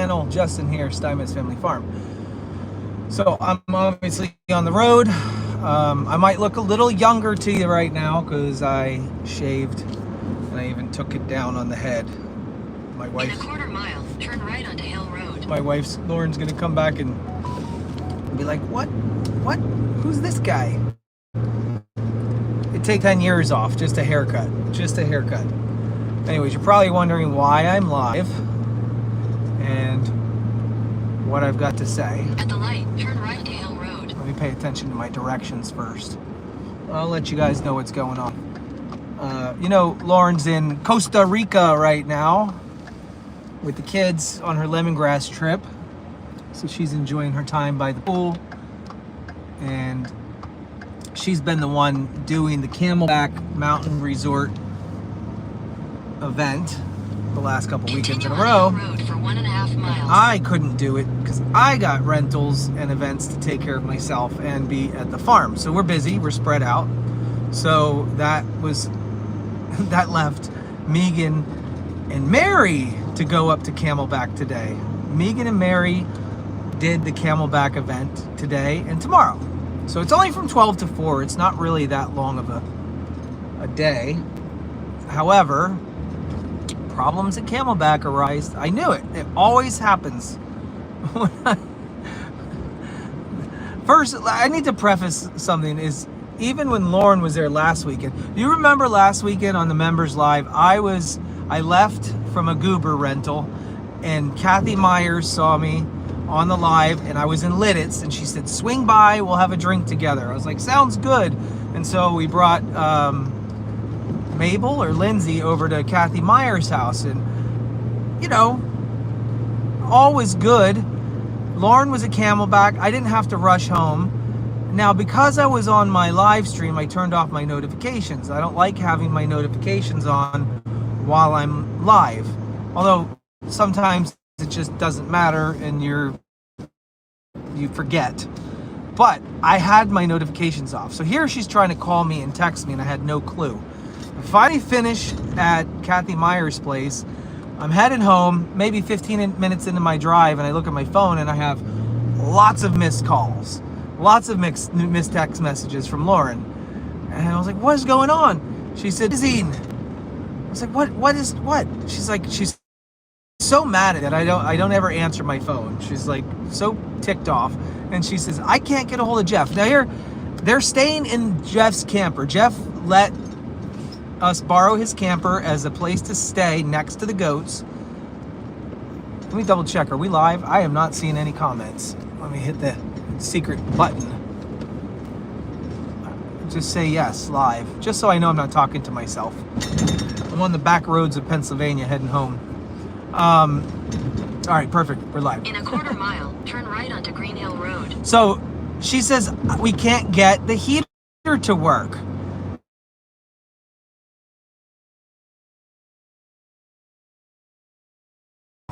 channel. Justin here, Steinmetzfamilyfarm. So I'm obviously on the road. I might look a little younger to you right now because I shaved and I even took it down on the head. My wife. In a quarter mile, turn right onto Hill Road. My wife's Lauren's gonna come back and be like, "What? Who's this guy?" It takes 10 years off, just a haircut. Anyways, you're probably wondering why I'm live and what I've got to say. At the light, turn right to Hill Road. Let me pay attention to my directions first. I'll let you guys know what's going on. Lauren's in Costa Rica right now with the kids on her lemongrass trip. So she's enjoying her time by the pool. And she's been the one doing the Camelback Mountain Resort event the last couple weekends in a row. Road for 1.5 miles. I couldn't do it because I got rentals and events to take care of myself and be at the farm. So we're busy, we're spread out. So that left Megan and Mary to go up to Camelback today. Megan and Mary did the Camelback event today and tomorrow. So it's only from 12 to 4. It's not really that long of a day. However, problems at Camelback arise. I knew it. It always happens. First, I need to preface something is even when Lauren was there last weekend. Do you remember last weekend on the Members Live? I left from a goober rental and Kathy Myers saw me on the live and I was in Lidditz and she said, "Swing by, we'll have a drink together." I was like, "Sounds good." And so we brought Mabel or Lindsay over to Kathy Myers' house, and all was good. Lauren was at Camelback. I didn't have to rush home. Now, because I was on my live stream, I turned off my notifications. I don't like having my notifications on while I'm live. Although sometimes it just doesn't matter and you forget. But I had my notifications off. So here she's trying to call me and text me and I had no clue. I finally finish at Kathy Myers' place. I'm heading home, maybe 15 minutes into my drive, and I look at my phone and I have lots of missed calls, lots of missed text messages from Lauren. And I was like, "What is going on?" She said, "Zine." I was like, what? She's like, she's so mad at it. I don't ever answer my phone. She's like so ticked off. And she says, "I can't get a hold of Jeff." Now here, they're staying in Jeff's camper. Jeff let us borrow his camper as a place to stay next to the goats. Let me double check. Are we live? I am not seeing any comments. Let me hit the secret button. Just say yes, live. Just so I know I'm not talking to myself. I'm on the back roads of Pennsylvania heading home. All right, perfect. We're live. In a quarter mile, turn right onto Green Hill Road. So she says, "We can't get the heater to work."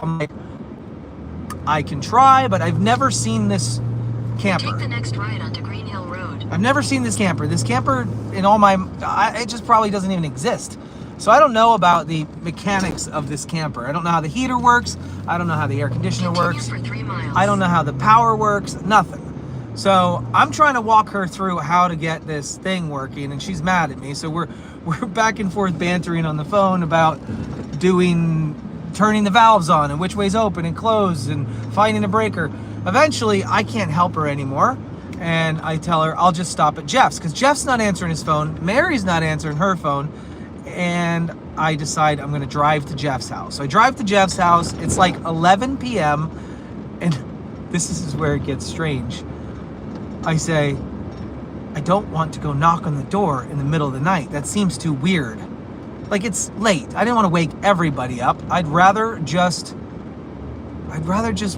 I'm like, "I can try, but I've never seen this camper." Take the next right onto Green Hill Road. I've never seen this camper. This camper in all my, it just probably doesn't even exist. So I don't know about the mechanics of this camper. I don't know how the heater works. I don't know how the air conditioner works. For 3 miles. I don't know how the power works, nothing. So I'm trying to walk her through how to get this thing working, and she's mad at me. So we're back and forth bantering on the phone about turning the valves on and which way's open and closed and finding a breaker. Eventually, I can't help her anymore. And I tell her, I'll just stop at Jeff's because Jeff's not answering his phone. Mary's not answering her phone. And I decide I'm going to drive to Jeff's house. So I drive to Jeff's house. It's like 11 p.m. And this is where it gets strange. I say, "I don't want to go knock on the door in the middle of the night. That seems too weird. Like, it's late. I didn't want to wake everybody up. I'd rather just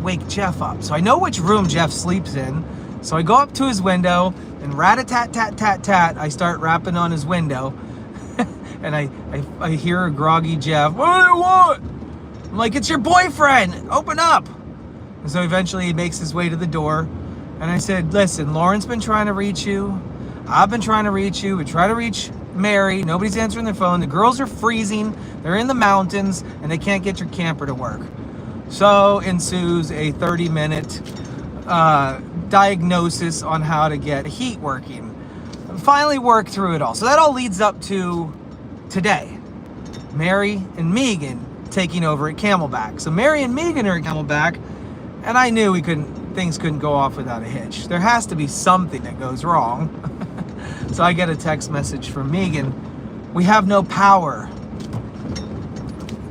wake Jeff up." So I know which room Jeff sleeps in. So I go up to his window and rat-a-tat-tat-tat-tat, I start rapping on his window. And I hear a groggy Jeff, "What do you want?" I'm like, "It's your boyfriend. Open up." And so eventually he makes his way to the door. And I said, "Listen, Lauren's been trying to reach you. I've been trying to reach you. We try to reach Mary. Nobody's answering their phone. The girls are freezing. They're in the mountains and they can't get your camper to work." So ensues a 30-minute diagnosis on how to get heat working. Finally worked through it all. So that all leads up to today. Mary and Megan taking over at Camelback. So Mary and Megan are at Camelback, and I knew things couldn't go off without a hitch. There has to be something that goes wrong. So I get a text message from Megan. We have no power.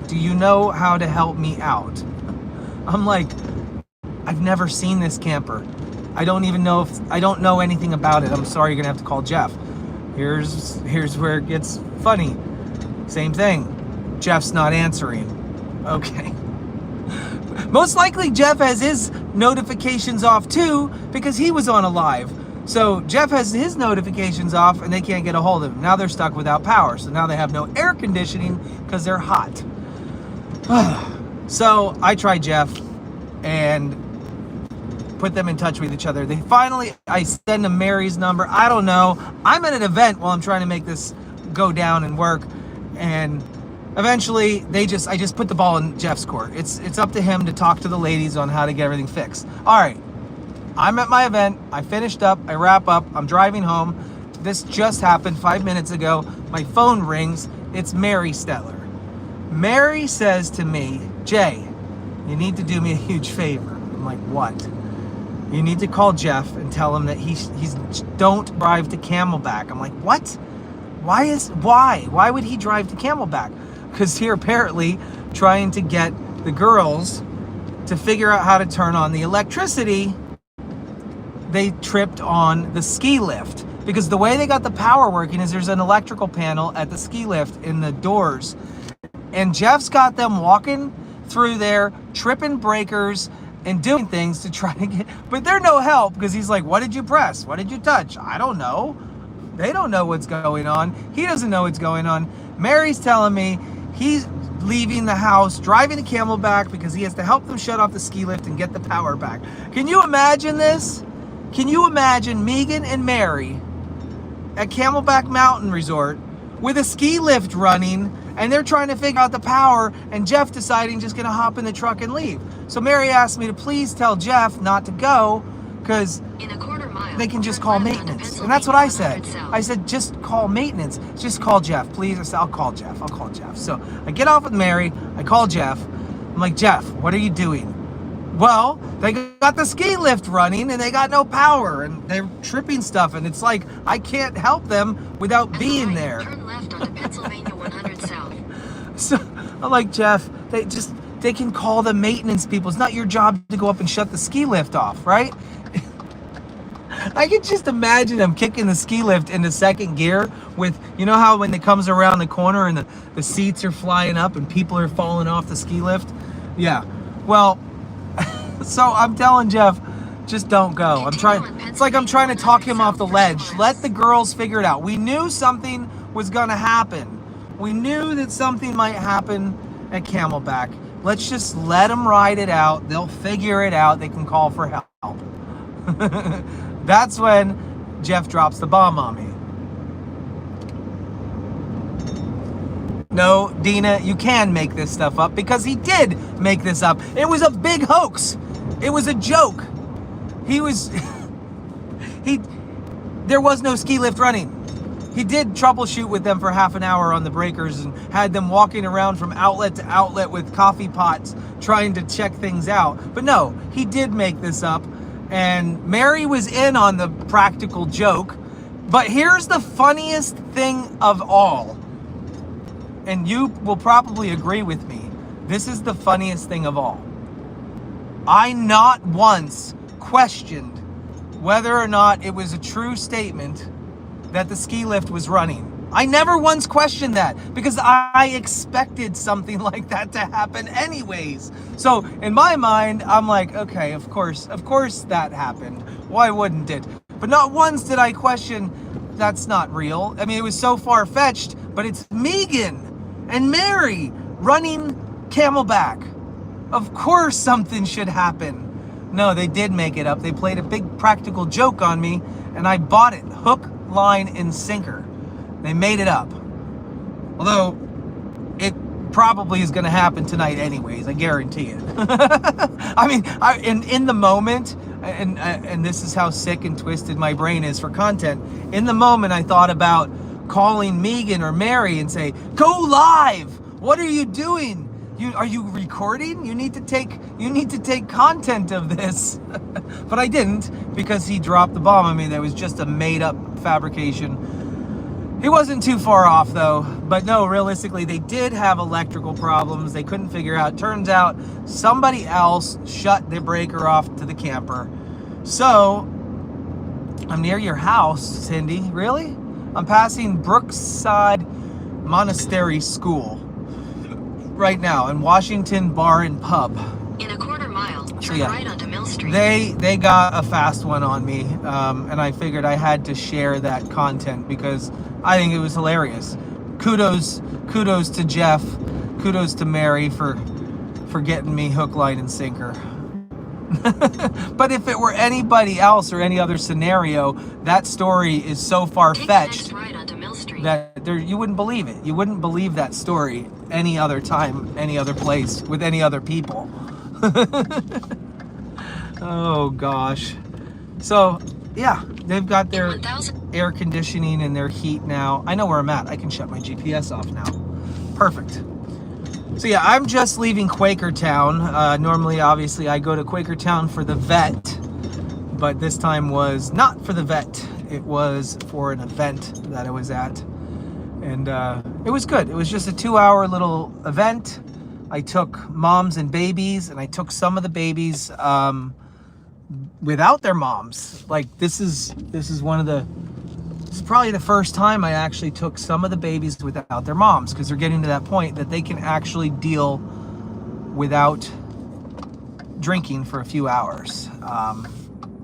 Do you know how to help me out? I'm like, I've never seen this camper. I don't even know I don't know anything about it. I'm sorry, you're gonna have to call Jeff. Here's where it gets funny. Same thing. Jeff's not answering. Okay. Most likely Jeff has his notifications off too, because he was on a live. So Jeff has his notifications off and they can't get a hold of him. Now they're stuck without power. So now they have no air conditioning because they're hot. So I tried Jeff and put them in touch with each other. I send them Mary's number. I don't know. I'm at an event while I'm trying to make this go down and work. And eventually I just put the ball in Jeff's court. It's up to him to talk to the ladies on how to get everything fixed. All right. I'm at my event. I finished up. I wrap up. I'm driving home. This just happened 5 minutes ago. My phone rings. It's Mary Stetler. Mary says to me, Jay, you need to do me a huge favor. I'm like, what? You need to call Jeff and tell him that he's don't drive to Camelback. I'm like, what? Why would he drive to Camelback? Because here apparently trying to get the girls to figure out how to turn on the electricity, they tripped on the ski lift. Because the way they got the power working is there's an electrical panel at the ski lift in the doors. And Jeff's got them walking through there, tripping breakers and doing things to try to get, but they're no help because he's like, what did you press? What did you touch? I don't know. They don't know what's going on. He doesn't know what's going on. Mary's telling me he's leaving the house, driving to Camelback because he has to help them shut off the ski lift and get the power back. Can you imagine this? Can you imagine Megan and Mary at Camelback Mountain Resort with a ski lift running and they're trying to figure out the power and Jeff deciding just gonna hop in the truck and leave. So Mary asked me to please tell Jeff not to go because they can just call maintenance. And that's what I said. I said, just call maintenance. Just call Jeff, please. I said, I'll call Jeff. So I get off with Mary. I call Jeff. I'm like, Jeff, what are you doing? Well, they got the ski lift running and they got no power and they're tripping stuff. And it's like, I can't help them without being there. Turn left onto Pennsylvania 100 South. So I'm like, Jeff, they can call the maintenance people. It's not your job to go up and shut the ski lift off, right? I can just imagine them kicking the ski lift into second gear with, you know how when it comes around the corner and the seats are flying up and people are falling off the ski lift? Yeah. Well, so I'm telling Jeff, just don't go. It's like I'm trying to talk him off the ledge. Let the girls figure it out. We knew something was going to happen. We knew that something might happen at Camelback. Let's just let them ride it out. They'll figure it out. They can call for help. That's when Jeff drops the bomb on me. No, Dina, you can make this stuff up because he did make this up. It was a big hoax. It was a joke. There was no ski lift running. He did troubleshoot with them for half an hour on the breakers and had them walking around from outlet to outlet with coffee pots trying to check things out. But no, he did make this up. And Mary was in on the practical joke. But here's the funniest thing of all. And you will probably agree with me. This is the funniest thing of all. I not once questioned whether or not it was a true statement that the ski lift was running. I never once questioned that because I expected something like that to happen anyways. So in my mind, I'm like, okay, of course that happened. Why wouldn't it? But not once did I question that's not real. I mean, it was so far-fetched, but it's Megan and Mary running Camelback. Of course something should happen. No, they did make it up. They played a big practical joke on me and I bought it. Hook, line, and sinker. They made it up. Although it probably is going to happen tonight anyways. I guarantee it. I mean, in the moment, and this is how sick and twisted my brain is for content. In the moment, I thought about calling Megan or Mary and say, "Go live. What are you doing? Are you recording? You need to take content of this." But I didn't, because he dropped the bomb on me. That was just a made up fabrication. He wasn't too far off though. But no, realistically, they did have electrical problems. They couldn't figure out. Turns out somebody else shut the breaker off to the camper. So I'm near your house, Cindy. Really? I'm passing Brookside Monastery School right now, in Washington Bar and Pub. In a quarter mile, turn right onto Mill Street. They got a fast one on me, and I figured I had to share that content because I think it was hilarious. Kudos to Jeff, kudos to Mary for getting me hook, line, and sinker. But if it were anybody else or any other scenario, that story is so far-fetched that you wouldn't believe it. You wouldn't believe that story any other time, any other place, with any other people. Oh gosh. So yeah, they've got their air conditioning and their heat now. I know where I'm at. I can shut my GPS off now. Perfect. So yeah, I'm just leaving Quakertown. Normally, obviously, I go to Quakertown for the vet, but this time was not for the vet. It was for an event that I was at, and it was good. It was just a 2-hour little event. I took moms and babies, and I took some of the babies without their moms. Like this is probably the first time I actually took some of the babies without their moms, because they're getting to that point that they can actually deal without drinking for a few hours.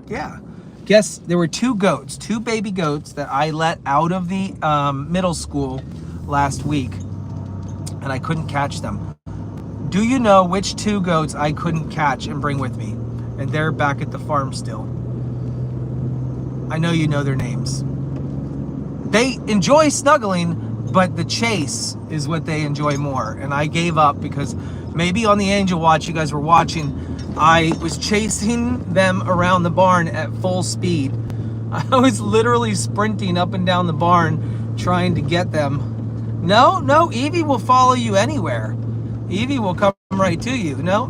Yeah. Guess there were two baby goats that I let out of the middle school last week, and I couldn't catch them. Do you know which two goats I couldn't catch and bring with me? And they're back at the farm still. I know you know their names. They enjoy snuggling, but the chase is what they enjoy more. And I gave up because maybe on the Angel Watch you guys were watching, I was chasing them around the barn at full speed. I was literally sprinting up and down the barn trying to get them. No, Evie will follow you anywhere. Evie will come right to you. No.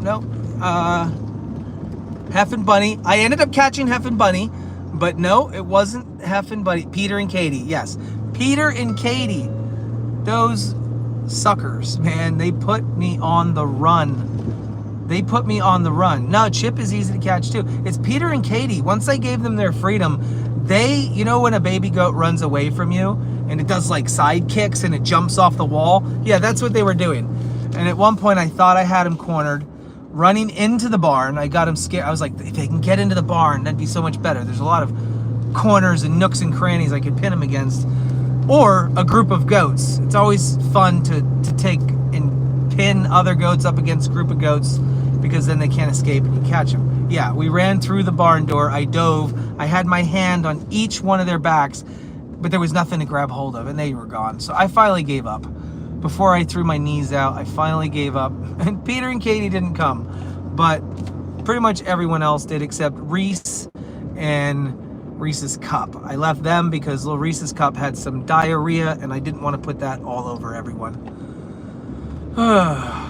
Hef and Bunny. I ended up catching Hef and Bunny. But no, it wasn't Hef and Bunny. Peter and Katie, yes. Peter and Katie. Those suckers, man, they put me on the run. No, Chip is easy to catch too. It's Peter and Katie. Once I gave them their freedom, you know when a baby goat runs away from you and it does like side kicks and it jumps off the wall? Yeah, that's what they were doing. And at one point I thought I had him cornered. Running into the barn, I got him scared. I was like, if they can get into the barn, that'd be so much better. There's a lot of corners and nooks and crannies I could pin him against. Or a group of goats. It's always fun to take and pin other goats up against a group of goats, because then they can't escape and you catch them. Yeah, we ran through the barn door. I dove. I had my hand on each one of their backs, but there was nothing to grab hold of, and they were gone. So I finally gave up. Before I threw my knees out, I finally gave up. And Peter and Katie didn't come, but pretty much everyone else did except Reese and Reese's Cup. I left them because little Reese's Cup had some diarrhea, and I didn't want to put that all over everyone.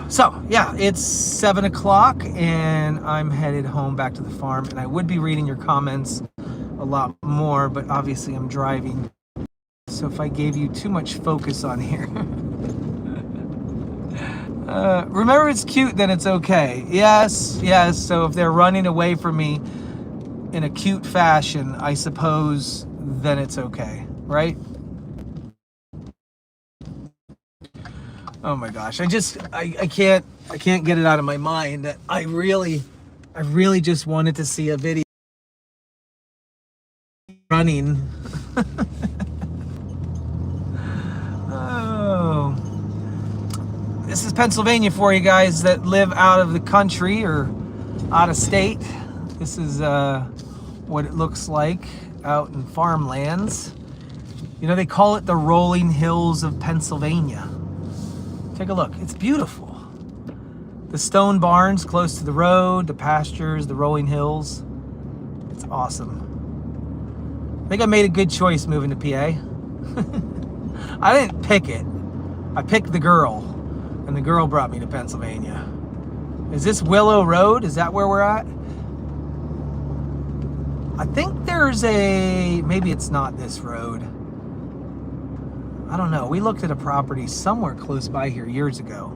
So, yeah, it's 7 o'clock, and I'm headed home back to the farm, and I would be reading your comments a lot more, but obviously I'm driving. So if I gave you too much focus on here... remember, it's cute, then it's okay. Yes. So if they're running away from me in a cute fashion, I suppose then it's okay, right? Oh my gosh, I can't get it out of my mind that I really just wanted to see a video running. Oh. This is Pennsylvania for you guys that live out of the country or out of state. This is what it looks like out in farmlands. You know, they call it the rolling hills of Pennsylvania. Take a look. It's beautiful. The stone barns close to the road, the pastures, the rolling hills. It's awesome. I think I made a good choice moving to PA. I didn't pick it. I picked the girl, and the girl brought me to Pennsylvania. Is this Willow Road? Is that where we're at? I think there's maybe it's not this road. I don't know. We looked at a property somewhere close by here years ago.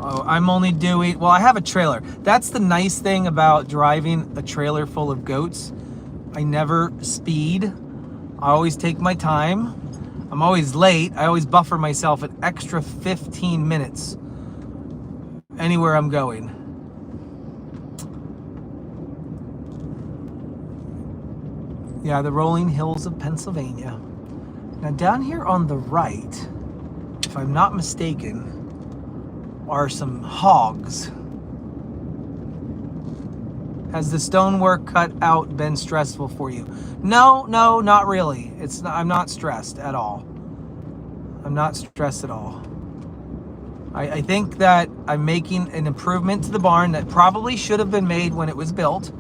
Oh, I'm only doing, well, I have a trailer. That's the nice thing about driving a trailer full of goats. I never speed. I always take my time. I'm always late. I always buffer myself an extra 15 minutes anywhere I'm going. Yeah, the rolling hills of Pennsylvania. Now down here on the right, if I'm not mistaken, are some hogs. Has the stonework cut out been stressful for you? No, not really. I'm not stressed at all. I'm not stressed at all. I think that I'm making an improvement to the barn that probably should have been made when it was built.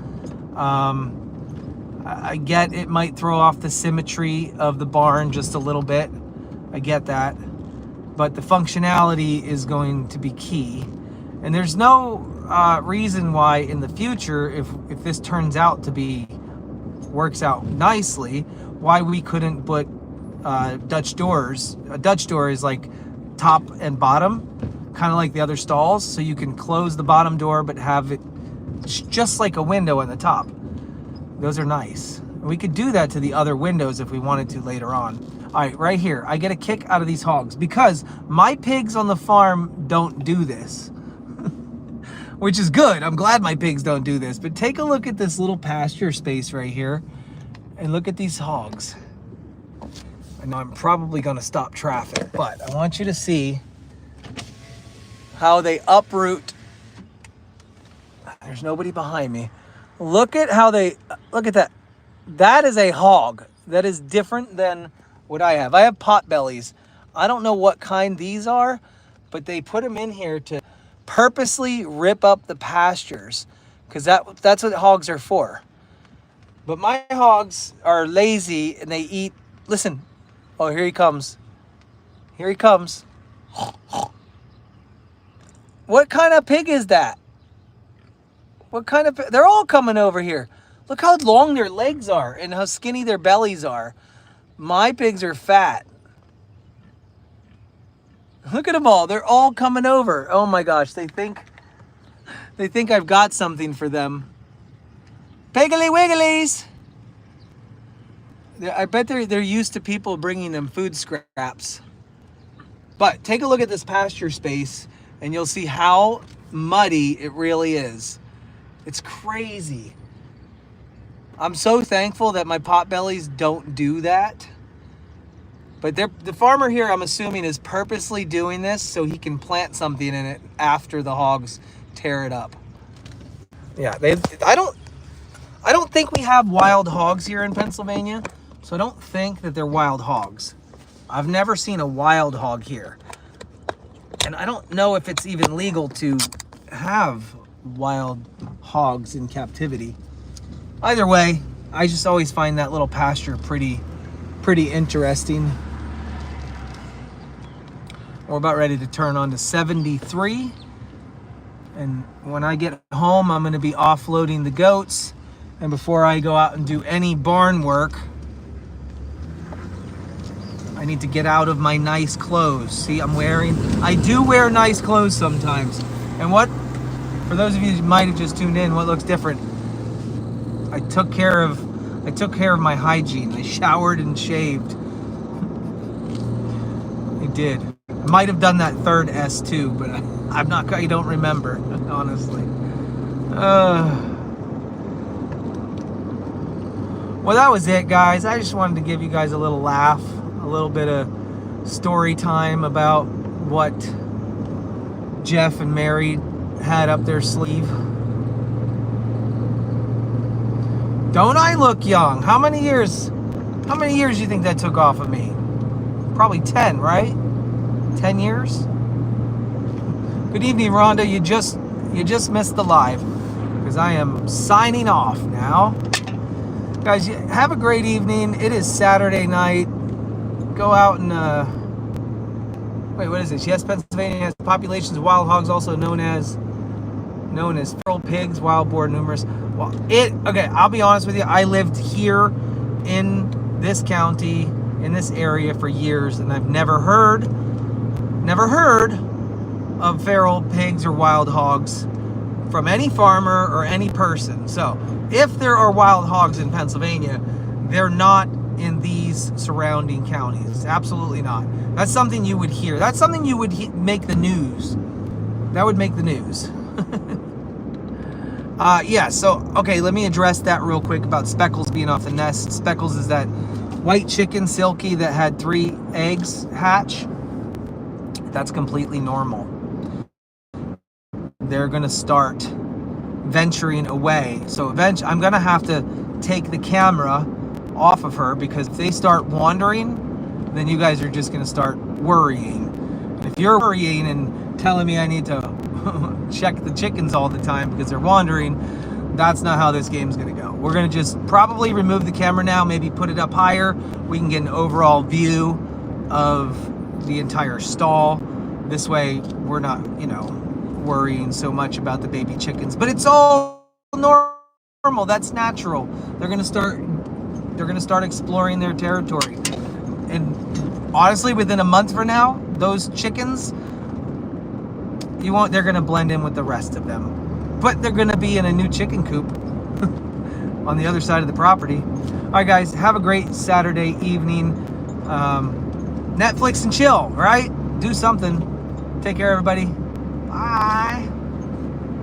I get it might throw off the symmetry of the barn just a little bit. I get that. But the functionality is going to be key. And there's no reason why in the future, if this turns out to works out nicely, why we couldn't put Dutch doors. A Dutch door is like top and bottom, kind of like the other stalls. So you can close the bottom door, but have it just like a window on the top. Those are nice. We could do that to the other windows if we wanted to later on. All right, right here, I get a kick out of these hogs because my pigs on the farm don't do this, which is good. I'm glad my pigs don't do this, but take a look at this little pasture space right here and look at these hogs. I know I'm probably gonna stop traffic, but I want you to see how they uproot. There's nobody behind me. Look at how look at that. That is a hog. That is different than what I have. I have pot bellies. I don't know what kind these are, but they put them in here to purposely rip up the pastures because that's what hogs are for. But my hogs are lazy and they eat. Listen. Oh, here he comes. Here he comes. What kind of pig is that? What kind of... They're all coming over here. Look how long their legs are and how skinny their bellies are. My pigs are fat. Look at them all. They're all coming over. Oh my gosh. They think I've got something for them. Piggly wigglies. I bet they're used to people bringing them food scraps. But take a look at this pasture space and you'll see how muddy it really is. It's crazy. I'm so thankful that my potbellies don't do that. But the farmer here, I'm assuming, is purposely doing this so he can plant something in it after the hogs tear it up. Yeah, I don't think we have wild hogs here in Pennsylvania, so I don't think that they're wild hogs. I've never seen a wild hog here. And I don't know if it's even legal to have wild hogs in captivity. Either way, I just always find that little pasture pretty interesting. We're about ready to turn on to 73, and when I get home I'm going to be offloading the goats, and before I go out and do any barn work I need to get out of my nice clothes. See, I do wear nice clothes sometimes. And for those of you who might have just tuned in, what looks different, I took care of my hygiene. I showered and shaved. I did. I might have done that third S too, but I don't remember, honestly. Well, that was it, guys. I just wanted to give you guys a little laugh, a little bit of story time about what Jeff and Mary had up their sleeve. Don't I look young? How many years do you think that took off of me? Probably 10, right? 10 years? Good evening, Rhonda. You just missed the live because I am signing off now. Guys, have a great evening. It is Saturday night. Go out and wait, what is this? Yes, Pennsylvania has populations of wild hogs, also known as feral pigs, wild boar, numerous. Well, okay, I'll be honest with you. I lived here in this county, in this area for years, and I've never heard of feral pigs or wild hogs from any farmer or any person. So if there are wild hogs in Pennsylvania, they're not in these surrounding counties. Absolutely not. That's something you would hear. That's something you would make the news. That would make the news. Yeah, so, okay, let me address that real quick about Speckles being off the nest. Speckles is that white chicken, Silky, that had 3 eggs hatch. That's completely normal. They're going to start venturing away. So eventually, I'm going to have to take the camera off of her, because if they start wandering, then you guys are just going to start worrying. If you're worrying and telling me I need to check the chickens all the time because they're wandering, that's not how this game's going to go. We're going to just probably remove the camera now, maybe put it up higher. We can get an overall view of the entire stall. This way we're not, worrying so much about the baby chickens. But it's all normal. That's natural. They're going to start exploring their territory. And honestly, within a month from now, those chickens, they're going to blend in with the rest of them. But they're going to be in a new chicken coop on the other side of the property. All right, guys, have a great Saturday evening. Netflix and chill, right? Do something. Take care, everybody. Bye.